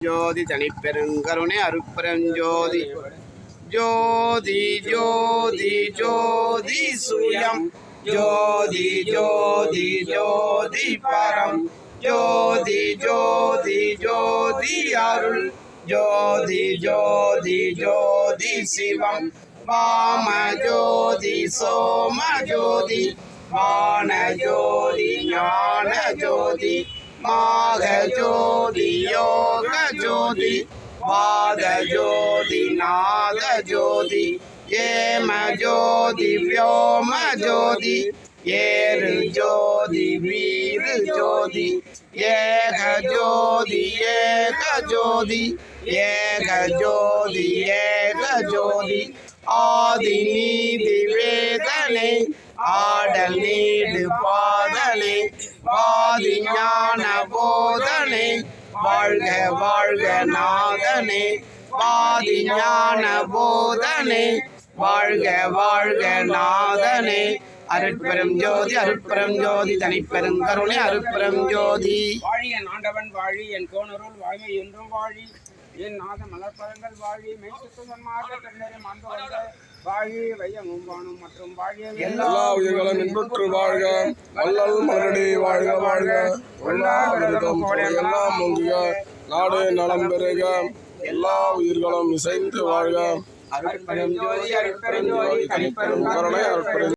ஜோதி தனிப்பெருங்கருணை அருட்பெருஞ்சோதி ஜோதி ஜோதி ஜோதி சுயம் ஜோதி ஜோதி ஜோதி பரம் ஜோதி ஜோதி ஜோதி அருள் ஜோதி ஜோதி ஜோதி சிவம் வாம ஜோதி சோம ஜோதி வான ஜோதி ஞான ஜோதி மாக ஜோதி யோக ஜோதி வாத ஜோதி நாத ஜோதி ஏம ஜோதி வியோம ஜோதி ஏறு ஜோதி வீரு ஜோதி ஏக ஜோதி ஏக ஜோதி ஏக ஜோதி ஏக ஜோதி ஆதி நீதி வேதனை ஆடல் நீடு பாதலே வாதி ஞான போதனை வாழ்க வாழ்க நாதனே வாதி ஞான போதனை வாழ்க வாழ்க நாதனே அருட்பெரும் ஜோதி தனிப்பெரும் கருணை அருட்பெரும் ஜோதி வாழி என் ஆண்டவன் வாழி என் கோணருள் வாய்மை என்றும் வாழி என் நாத மலர்பதங்கள் வாழி மெய்சுத்தன்மார்க்க கண்ணரை மாண்பு வந்த வாழி வையமும் வானும் மற்றும் வாழிய எல்லா உயிர்களும் இன்புற்று வாழ்க வள்ளல் மலரடி வாழ்க வாழ்க எல்லாம் முங்குக நாடு நலம் பெறுக எல்லா உயிர்களும் இசைந்து வாழ்க அருட்பெரும் ஜோதி தனிப்பெரும் கருணை அருட்பெரும்